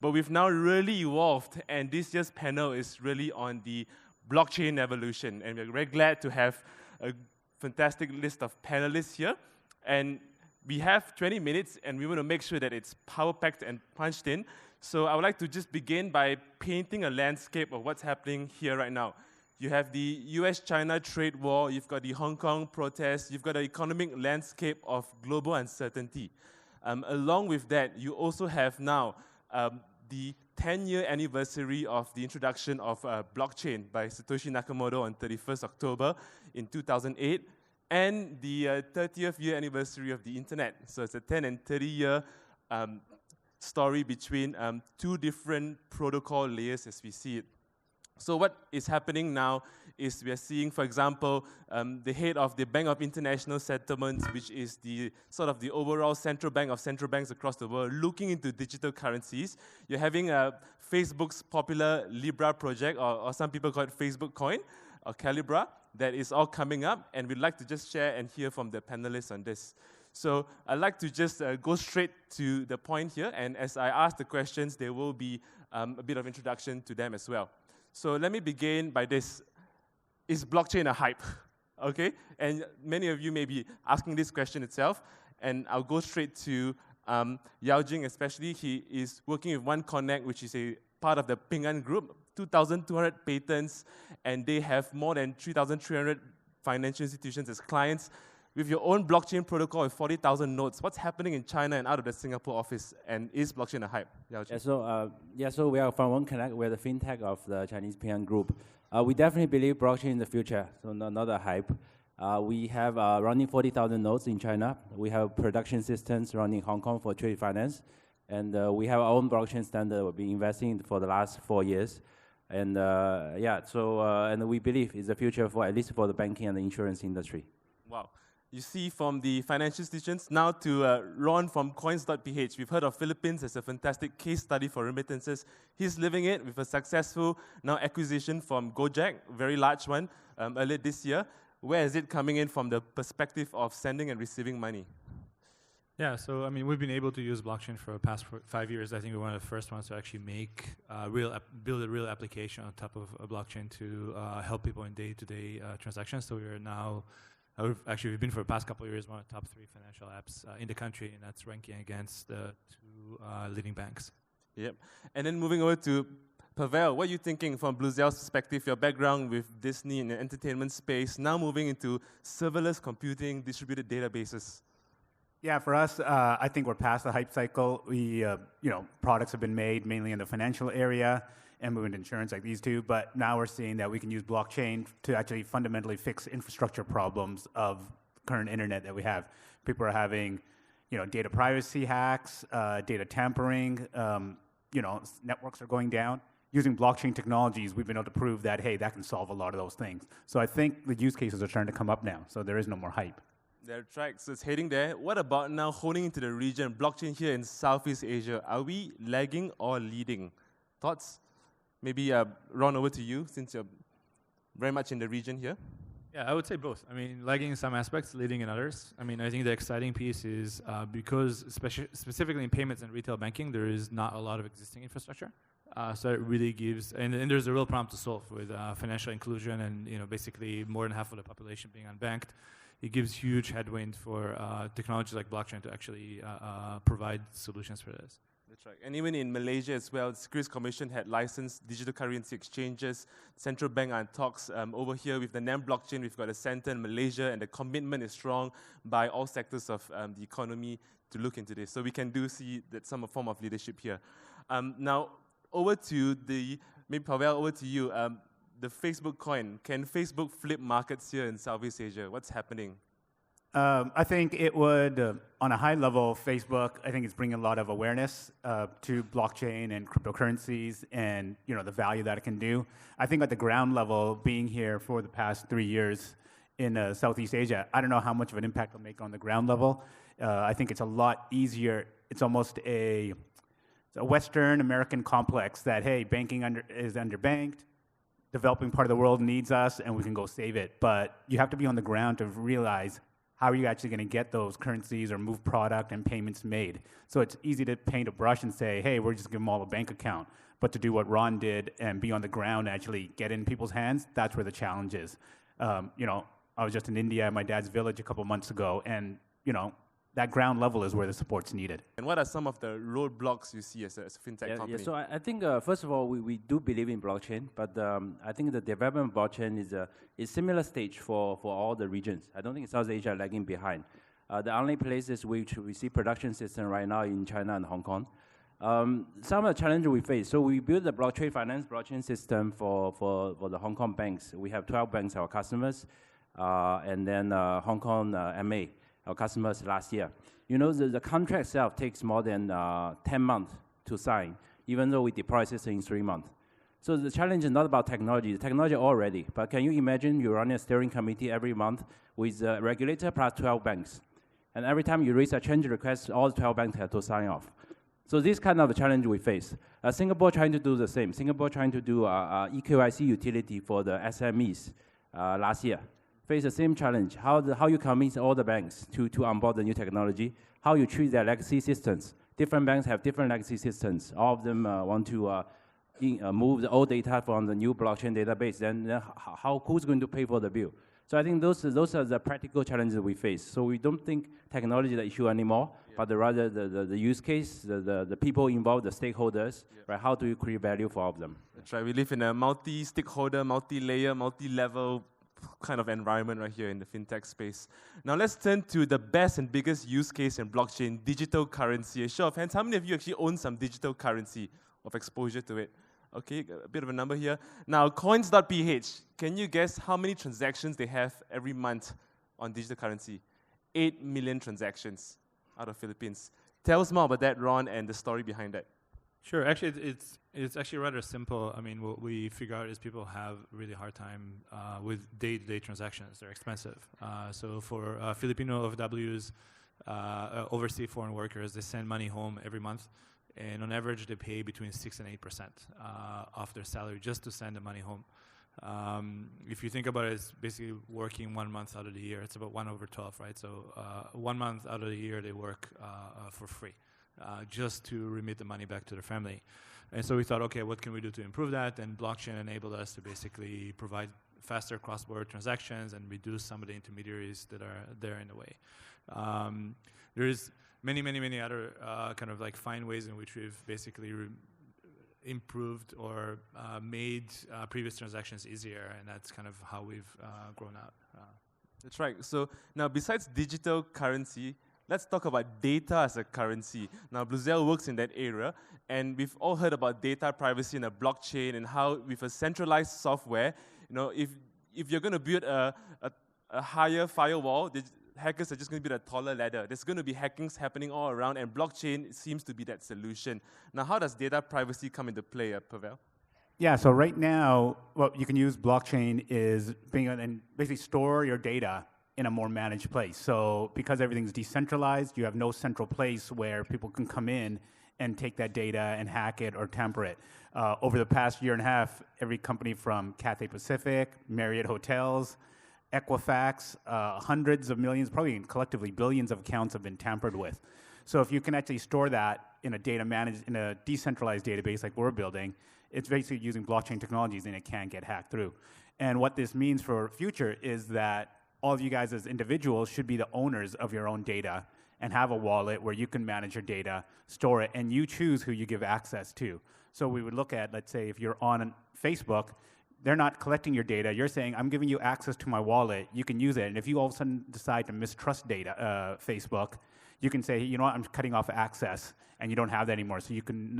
But we've now really evolved, and this year's panel is really on the blockchain evolution. And we're very glad to have a fantastic list of panelists here. And we have 20 minutes, and we want to make sure that it's power-packed and punched in. So I would like to just begin by painting a landscape of what's happening here right now. You have the US-China trade war, you've got the Hong Kong protests, you've got the economic landscape of global uncertainty. Along with that, you also have now the 10-year anniversary of the introduction of blockchain by Satoshi Nakamoto on 31st October in 2008, and the 30th year anniversary of the internet. So it's a 10 and 30-year story between two different protocol layers as we see it. So what is happening now is we are seeing, for example, the head of the Bank of International Settlements, which is the sort of the overall central bank of central banks across the world, looking into digital currencies. You're having Facebook's popular Libra project, or some people call it Facebook Coin, or Calibra, that is all coming up, and we'd like to just share and hear from the panelists on this. So I'd like to just go straight to the point here, and as I ask the questions, there will be a bit of introduction to them as well. So let me begin by this. Is blockchain a hype? Okay, and many of you may be asking this question itself, and I'll go straight to Jing especially. He is working with OneConnect, which is a part of the Ping An Group, 2,200 patents, and they have more than 3,300 financial institutions as clients. With your own blockchain protocol with 40,000 nodes, what's happening in China and out of the Singapore office, and is blockchain a hype? So we are from OneConnect. We're the fintech of the Chinese Ping An Group. We definitely believe blockchain in the future, so not a hype. We have running 40,000 nodes in China. We have production systems running in Hong Kong for trade finance, and we have our own blockchain standard we've been investing in for the last 4 years. And and we believe it's the future for at least for the banking and the insurance industry. Wow. You see from the financial institutions, now to Ron from Coins.ph. We've heard of Philippines as a fantastic case study for remittances. He's living it with a successful now acquisition from Gojek, very large one, earlier this year. Where is it coming in from the perspective of sending and receiving money? Yeah, so I mean, we've been able to use blockchain for the past 5 years. I think we're one of the first ones to actually build a real application on top of a blockchain to help people in day-to-day transactions. So we are now we've been for the past couple of years one of the top 3 financial apps in the country, and that's ranking against the 2 leading banks. Yep. And then moving over to Pavel, what are you thinking from Bluzelle's perspective, your background with Disney in the entertainment space, now moving into serverless computing, distributed databases? Yeah, for us, I think we're past the hype cycle. We, products have been made mainly in the financial area and moving to insurance like these two, but now we're seeing that we can use blockchain to actually fundamentally fix infrastructure problems of current internet that we have. People are having, data privacy hacks, data tampering, networks are going down. Using blockchain technologies, we've been able to prove that, hey, that can solve a lot of those things. So I think the use cases are starting to come up now, so there is no more hype. That's right, so it's heading there. What about now honing into the region, blockchain here in Southeast Asia? Are we lagging or leading? Thoughts? Maybe Ron, over to you, since you're very much in the region here. Yeah, I would say both. I mean, lagging in some aspects, leading in others. I mean, I think the exciting piece is because specifically in payments and retail banking, there is not a lot of existing infrastructure. So it really gives, and there's a real problem to solve with financial inclusion and basically more than half of the population being unbanked. It gives huge headwind for technology like blockchain to actually provide solutions for this. That's right. And even in Malaysia as well, the Securities Commission had licensed digital currency exchanges. Central Bank are in talks over here with the NAM blockchain. We've got a center in Malaysia, and the commitment is strong by all sectors of the economy to look into this. So we can see that some form of leadership here. Now, over to maybe Pavel, over to you. The Facebook coin. Can Facebook flip markets here in Southeast Asia? What's happening? I think it would, on a high level, Facebook, I think it's bringing a lot of awareness to blockchain and cryptocurrencies and the value that it can do. I think at the ground level, being here for the past 3 years in Southeast Asia, I don't know how much of an impact it'll make on the ground level. I think it's a lot easier. It's almost a Western American complex that, hey, banking is underbanked, developing part of the world needs us, and we can go save it. But you have to be on the ground to realize how are you actually going to get those currencies or move product and payments made? So it's easy to paint a brush and say, hey, we're just going to give them all a bank account. But to do what Ron did and be on the ground, actually get in people's hands, that's where the challenge is. You know, I was just in India at my dad's village a couple months ago, and you know, that ground level is where the support's needed. And what are some of the roadblocks you see as a fintech company? Yeah, so I think, first of all, we do believe in blockchain, but I think the development of blockchain is similar stage for all the regions. I don't think South Asia lagging behind. The only places which we see production system right now in China and Hong Kong. Some of the challenges we face. So we built the finance blockchain system for the Hong Kong banks. We have 12 banks, our customers, and then Hong Kong MA, our customers last year. You know, the contract itself takes more than 10 months to sign, even though we deploy system in 3 months. So the challenge is not about technology. The technology already, but can you imagine you run a steering committee every month with a regulator plus 12 banks? And every time you raise a change request, all 12 banks have to sign off. So this kind of challenge we face. Singapore trying to do the same. Singapore trying to do eKYC utility for the SMEs last year. Face the same challenge. How you convince all the banks to onboard the new technology, how you treat their legacy systems. Different banks have different legacy systems. All of them want to move the old data from the new blockchain database. Then who's going to pay for the bill? So I think those are the practical challenges we face. So we don't think technology is the issue anymore, but rather the use case, the people involved, the stakeholders, right? How do you create value for all of them? That's right. We live in a multi-stakeholder, multi-layer, multi-level kind of environment right here in the fintech space. Now let's turn to the best and biggest use case in blockchain, digital currency. A show of hands, how many of you actually own some digital currency of exposure to it? Okay, a bit of a number here. Now, Coins.ph, can you guess how many transactions they have every month on digital currency? 8 million transactions out of Philippines. Tell us more about that, Ron, and the story behind that. Sure. Actually, it's actually rather simple. I mean, what we figure out is people have really hard time with day-to-day transactions. They're expensive. So for Filipino OFWs, overseas foreign workers, they send money home every month. And on average, they pay between 6 and 8% of their salary just to send the money home. If you think about it, it's basically working 1 month out of the year. It's about 1/12, right? So 1 month out of the year, they work for free just to remit the money back to their family. And so we thought, okay, what can we do to improve that? And blockchain enabled us to basically provide faster cross-border transactions and reduce some of the intermediaries that are there in the way. There's many other kind of like fine ways in which we've basically improved or made previous transactions easier, and that's kind of how we've grown out. That's right. So now, besides digital currency, let's talk about data as a currency. Now, Bluzelle works in that area, and we've all heard about data privacy and a blockchain and how with a centralized software, you know, if you're going to build a higher firewall, hackers are just going to build a taller ladder. There's going to be hackings happening all around, and blockchain seems to be that solution. Now, how does data privacy come into play, Pavel? Yeah, so right now, what you can use blockchain is and basically store your data in a more managed place. So because everything's decentralized, you have no central place where people can come in and take that data and hack it or tamper it. Over the past year and a half, every company from Cathay Pacific, Marriott Hotels, Equifax, hundreds of millions, probably collectively billions of accounts have been tampered with. So if you can actually store that in a decentralized database like we're building, it's basically using blockchain technologies and it can't get hacked through. And what this means for future is that all of you guys as individuals should be the owners of your own data and have a wallet where you can manage your data, store it, and you choose who you give access to. So we would look at, let's say, if you're on Facebook, they're not collecting your data. You're saying, I'm giving you access to my wallet. You can use it. And if you all of a sudden decide to mistrust Facebook, you can say, you know what, I'm cutting off access, and you don't have that anymore. So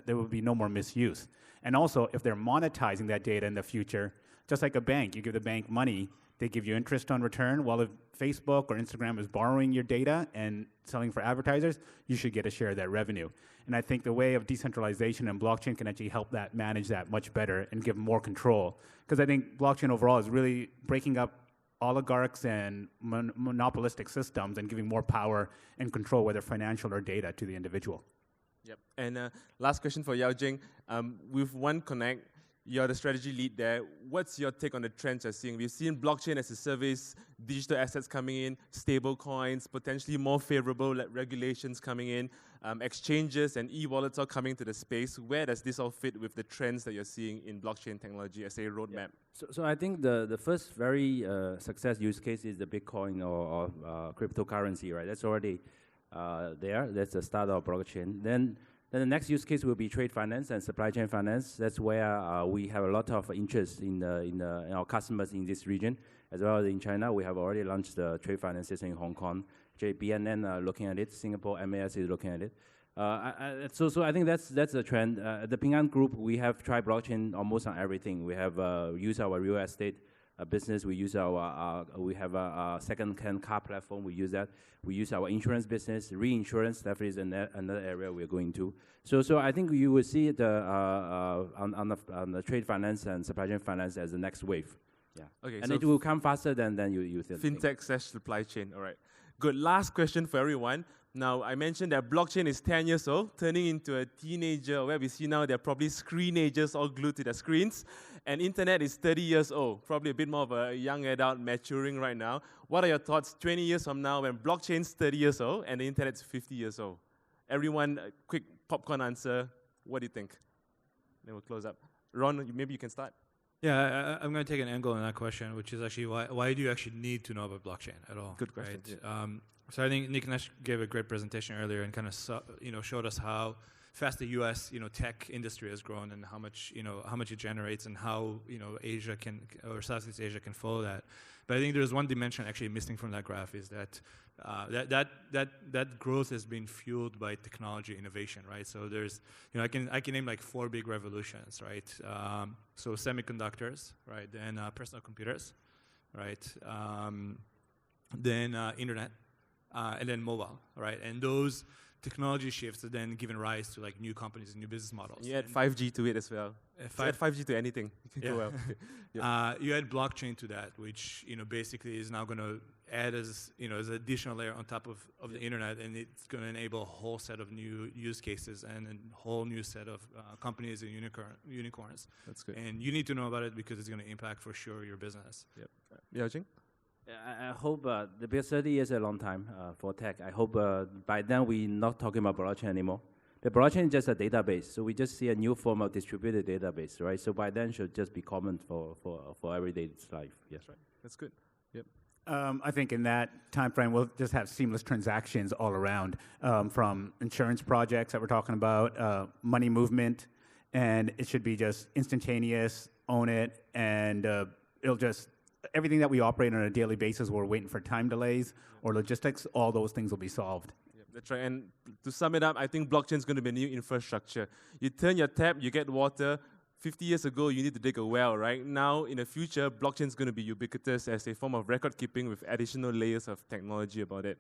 there will be no more misuse. And also, if they're monetizing that data in the future, just like a bank, you give the bank money, they give you interest on return. While if Facebook or Instagram is borrowing your data and selling for advertisers, you should get a share of that revenue. And I think the way of decentralization and blockchain can actually help that manage that much better and give more control. Because I think blockchain overall is really breaking up oligarchs and monopolistic systems and giving more power and control, whether financial or data, to the individual. Yep. And last question for Yao Jing. With OneConnect, You're the strategy lead there. What's your take on the trends you're seeing? We've seen blockchain as a service, digital assets coming in, stable coins, potentially more favorable regulations coming in, exchanges and e-wallets are coming to the space. Where does this all fit with the trends that you're seeing in blockchain technology as a roadmap? Yeah. So I think the first very success use case is the Bitcoin or cryptocurrency, right? That's already there. That's the start of blockchain. Then the next use case will be trade finance and supply chain finance. That's where we have a lot of interest in our customers in this region, as well as in China. We have already launched the trade finance system in Hong Kong. BNN are looking at it. Singapore MAS is looking at it. So I think that's a trend. At the Ping An Group, we have tried blockchain almost on everything. We have used our real estate business. We use we have a second-hand car platform. We use that. We use our insurance business. Reinsurance definitely is another area we're going to. So I think you will see it on the trade finance and supply chain finance as the next wave. Yeah. Okay. And so it will come faster than you think. Fintech/supply chain. All right. Good. Last question for everyone. Now, I mentioned that blockchain is 10 years old, turning into a teenager, where we see now they're probably screenagers all glued to their screens. And internet is 30 years old, probably a bit more of a young adult maturing right now. What are your thoughts 20 years from now when blockchain's 30 years old and the internet's 50 years old? Everyone, a quick popcorn answer. What do you think? Then we'll close up. Ron, maybe you can start. Yeah, I'm going to take an angle on that question, which is actually why do you actually need to know about blockchain at all? Good question. Right? Yeah. So I think Nick Nash gave a great presentation earlier and kind of showed us how fast the U.S. tech industry has grown and how much it generates and how Asia or Southeast Asia can follow that. But I think there's one dimension actually missing from that graph is that that growth has been fueled by technology innovation, right? So there's I can name like 4 big revolutions, right? So semiconductors, right? Then personal computers, right? Then internet. And then mobile, right? And those technology shifts are then given rise to like new companies and new business models. You add 5G to it as well. Add 5G to anything. You can go well. Yeah. You add blockchain to that, which basically is now going to add as as an additional layer on top of the internet, and it's going to enable a whole set of new use cases and a whole new set of companies and unicorns. That's good. And you need to know about it because it's going to impact for sure your business. Yep. Yeah, Jing? I hope because 30 years is a long time for tech. I hope by then we're not talking about blockchain anymore. The blockchain is just a database, so we just see a new form of distributed database, right? So by then should just be common for everyday life. Yes, right. That's good. Yep. I think in that time frame, we'll just have seamless transactions all around, from insurance projects that we're talking about, money movement, and it should be just instantaneous, own it, and it'll just everything that we operate on a daily basis, we're waiting for time delays or logistics, all those things will be solved. Yep, that's right. And to sum it up, I think blockchain is going to be a new infrastructure. You turn your tap, you get water. 50 years ago, you need to dig a well, right? Now, in the future, blockchain is going to be ubiquitous as a form of record keeping with additional layers of technology about it.